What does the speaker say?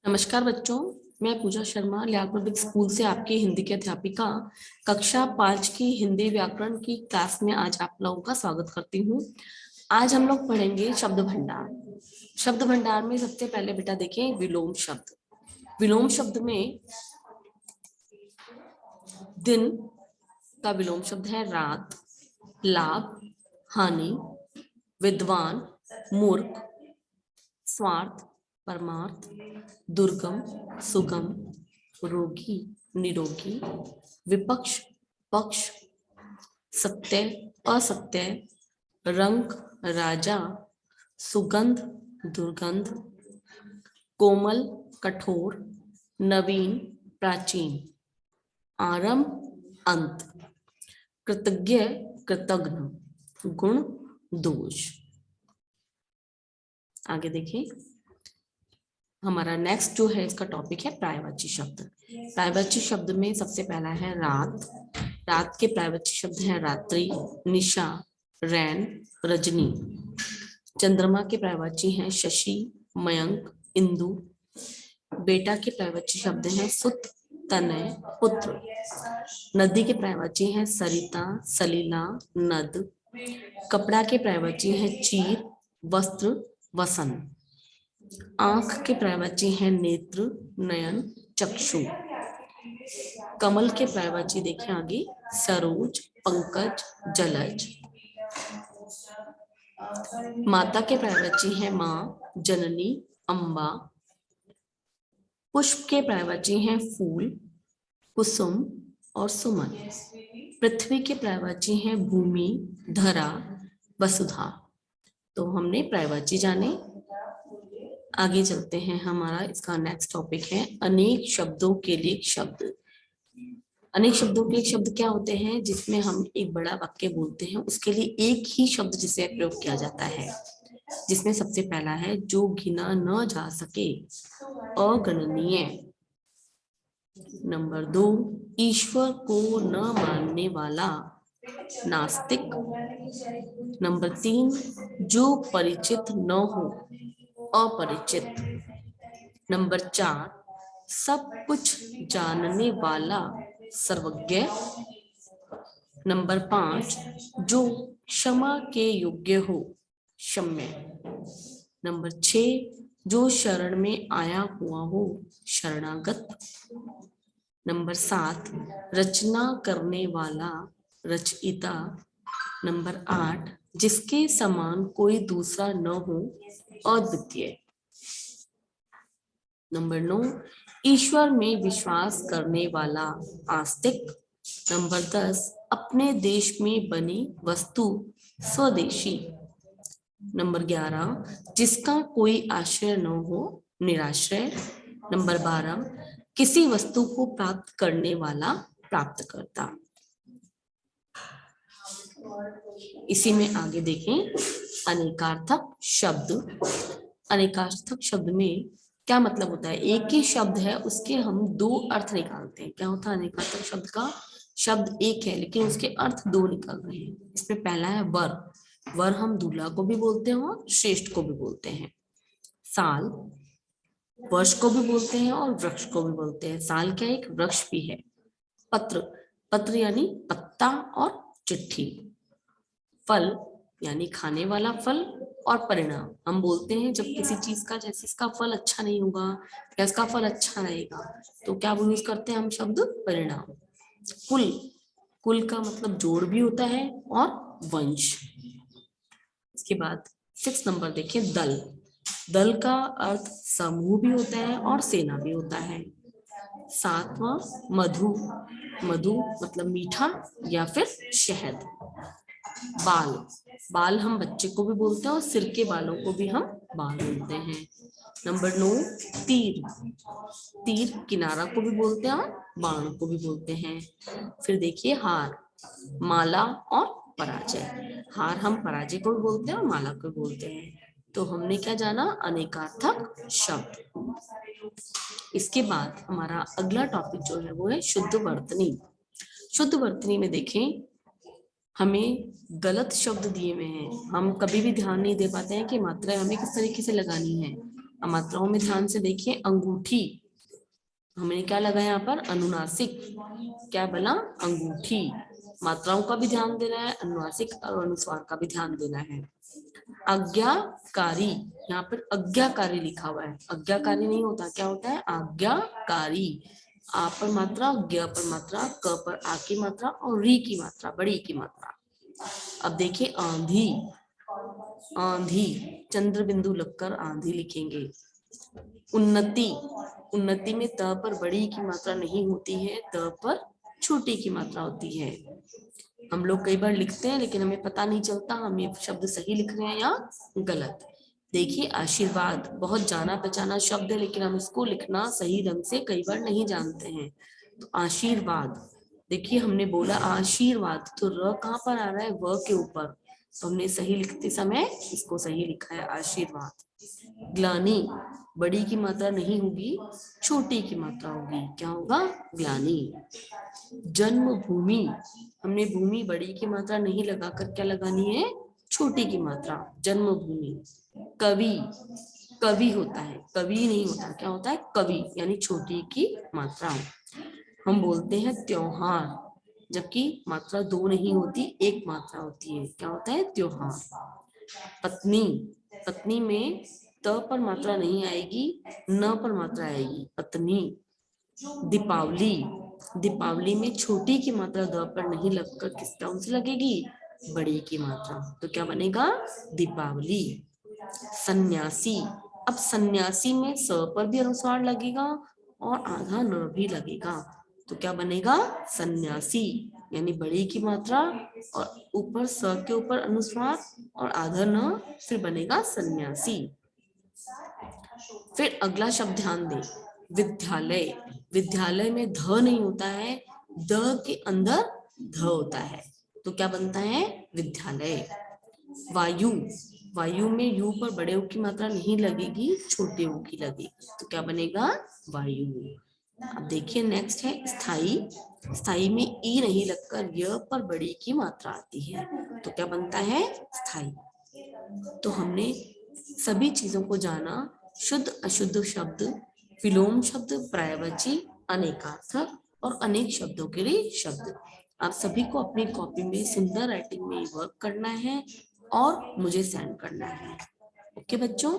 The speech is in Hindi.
नमस्कार बच्चों, मैं पूजा शर्मा लियाल पब्लिक स्कूल से आपकी हिंदी की अध्यापिका कक्षा 5 की हिंदी व्याकरण की क्लास में आज आप लोगों का स्वागत करती हूँ। आज हम लोग पढ़ेंगे शब्द भंडार। शब्द भंडार में सबसे पहले बेटा देखें विलोम शब्द। विलोम शब्द में दिन का विलोम शब्द है रात, लाभ, हानि, विद्वान, मूर्ख, स्वार्थ, परमार्थ, दुर्गम, सुगम, रोगी, निरोगी, विपक्ष, पक्ष, सत्य, असत्य, रंग, राजा, सुगंध, दुर्गंध, कोमल, कठोर, नवीन, प्राचीन, आरंभ, अंत, कृतज्ञ, कृतघ्न, गुण, दोष। आगे देखिए, हमारा नेक्स्ट जो है इसका टॉपिक है पर्यायवाची शब्द। पर्यायवाची शब्द में सबसे पहला है रात। रात के पर्यायवाची शब्द हैं रात्रि, निशा, रैन, रजनी। चंद्रमा के पर्यायवाची हैं शशि, मयंक, इंदु। बेटा के पर्यायवाची शब्द हैं सुत, तनय, पुत्र। नदी के पर्यायवाची हैं सरिता, सलीला, नद। कपड़ा के पर्यायवाची हैं चीर, वस्त्र, वसन। आंख के पर्यायवाची हैं नेत्र, नयन, चक्षु। कमल के पर्यायवाची देखें आगे सरोज, पंकज, जलज। माता के पर्यायवाची हैं माँ, जननी, अम्बा। पुष्प के पर्यायवाची हैं फूल, कुसुम और सुमन। पृथ्वी के पर्यायवाची हैं भूमि, धरा, वसुधा। तो हमने पर्यायवाची जाने। आगे चलते हैं, हमारा इसका नेक्स्ट टॉपिक है अनेक शब्दों के लिए शब्द। अनेक शब्दों के लिए शब्द क्या होते हैं? जिसमें हम एक बड़ा वाक्य बोलते हैं, उसके लिए एक ही शब्द जिसे प्रयोग किया जाता है। जिसमें सबसे पहला है जो गिना न जा सके, अगणनीय। नंबर 2, ईश्वर को न मानने वाला, नास्तिक। नंबर 3, जो परिचित न हो, अपरिचित। नंबर 4, सब कुछ जानने वाला, सर्वज्ञ। नंबर 5, जो क्षमा के योग्य हो, क्षम्य। नंबर 6, जो शरण में आया हुआ हो, शरणागत। नंबर 7, रचना करने वाला, रचयिता। नंबर 8, जिसके समान कोई दूसरा न हो, अद्वितीय। नंबर 9, ईश्वर में विश्वास करने वाला, आस्तिक। नंबर 10, अपने देश में बनी वस्तु, स्वदेशी। नंबर 11, जिसका कोई आश्रय न हो, निराश्रय। नंबर 12, किसी वस्तु को प्राप्त करने वाला, प्राप्तकर्ता। इसी में आगे देखें अनेकार्थक शब्द। अनेकार्थक शब्द में क्या मतलब होता है? एक ही शब्द है, उसके हम दो अर्थ निकालते हैं। क्या होता है अनेकार्थक शब्द का? शब्द एक है लेकिन उसके अर्थ दो निकल रहे हैं। इसमें पहला है वर। वर हम दूल्हा को भी बोलते हैं और श्रेष्ठ को भी बोलते हैं। साल, वर्ष को भी बोलते हैं और वृक्ष को भी बोलते हैं। साल क्या एक वृक्ष भी है। पत्र, पत्र यानी पत्ता और चिट्ठी। फल यानी खाने वाला फल और परिणाम हम बोलते हैं जब किसी चीज का, जैसे इसका फल अच्छा नहीं होगा या इसका फल अच्छा रहेगा, तो क्या यूज करते हैं हम शब्द परिणाम। कुल, कुल का मतलब जोड़ भी होता है और वंश। इसके बाद 6 नंबर देखिए दल। दल का अर्थ समूह भी होता है और सेना भी होता है। 7वां मधु। मधु मतलब मीठा या फिर शहद। बाल, बाल हम बच्चे को भी बोलते हैं और सिर के बालों को भी हम बाल बोलते हैं। नंबर 9 तीर। तीर किनारा को भी बोलते हैं और बाण को भी बोलते हैं। फिर देखिए हार, माला और पराजय। हार हम पराजय को भी बोलते हैं और माला को भी बोलते हैं। तो हमने क्या जाना? अनेकार्थक शब्द। इसके बाद हमारा अगला टॉपिक जो है वो है शुद्ध वर्तनी। शुद्ध वर्तनी में देखें, हमें गलत शब्द दिए हुए हैं, हम कभी भी ध्यान नहीं दे पाते हैं कि मात्रा हमें किस तरीके से लगानी है। अब मात्राओं में ध्यान से देखिए, अंगूठी, हमने क्या लगा यहाँ पर, अनुनासिक, क्या बोला, अंगूठी। मात्राओं का भी ध्यान देना है, अनुनासिक और अनुस्वार का भी ध्यान देना है। आज्ञाकारी, यहाँ पर आज्ञाकारी लिखा हुआ है, आज्ञाकारी नहीं होता, क्या होता है, आज्ञाकारी। आ पर मात्रा, ज्ञ पर मात्रा, क पर आ की मात्रा और री की मात्रा, बड़ी की मात्रा। अब देखिए आंधी, आंधी, चंद्र बिंदु लगकर आंधी लिखेंगे। उन्नति, उन्नति में त पर बड़ी की मात्रा नहीं होती है, त पर छोटी की मात्रा होती है। हम लोग कई बार लिखते हैं लेकिन हमें पता नहीं चलता हम ये शब्द सही लिख रहे हैं या गलत। देखिए आशीर्वाद, बहुत जाना पहचाना शब्द है लेकिन हम इसको लिखना सही ढंग से कई बार नहीं जानते हैं। तो आशीर्वाद, देखिए हमने बोला आशीर्वाद, तो र कहाँ पर आ रहा है, व के ऊपर, तो हमने सही लिखते समय इसको सही लिखा है, आशीर्वाद। ग्लानि, बड़ी की मात्रा नहीं होगी, छोटी की मात्रा होगी, क्या होगा, ग्लानि। जन्मभूमि, हमने भूमि बड़ी की मात्रा नहीं लगाकर क्या लगानी है, छोटी की मात्रा, जन्मभूमि। कवि, कवि होता है, कवि नहीं होता, क्या होता है, कवि, यानी छोटी की मात्रा। हम बोलते हैं त्योहार, जबकि मात्रा दो नहीं होती, एक मात्रा होती है, क्या होता है, त्योहार। पत्नी, पत्नी में त पर मात्रा नहीं आएगी, न पर मात्रा आएगी, पत्नी। दीपावली, दीपावली में छोटी की मात्रा द पर नहीं लगकर किस टाउन से लगेगी, बड़ी की मात्रा, तो क्या बनेगा, दीपावली। सन्यासी, अब सन्यासी में स पर भी अनुस्वार लगेगा और आधा न भी लगेगा, तो क्या बनेगा, सन्यासी, यानी बड़ी की मात्रा और ऊपर स के ऊपर अनुस्वार और आधा न, फिर बनेगा सन्यासी। फिर अगला शब्द ध्यान दें, विद्यालय, विद्यालय में ध नहीं होता है, द के अंदर ध होता है, तो क्या बनता है, विद्यालय। वायु, वायु में यू पर बड़े ऊ की मात्रा नहीं लगेगी, छोटे ऊ की लगेगी, तो क्या बनेगा, वायु। अब देखिए नेक्स्ट है स्थाई, स्थाई में ई नहीं लगकर य पर बड़ी की मात्रा आती है, तो क्या बनता है, स्थाई। तो हमने सभी चीजों को जाना, शुद्ध अशुद्ध शब्द, विलोम शब्द, पर्यायवाची, अनेकार्थक और अनेक शब्दों के लिए शब्द। आप सभी को अपनी कॉपी में सुंदर राइटिंग में वर्क करना है और मुझे सेंड करना है। ओके बच्चों।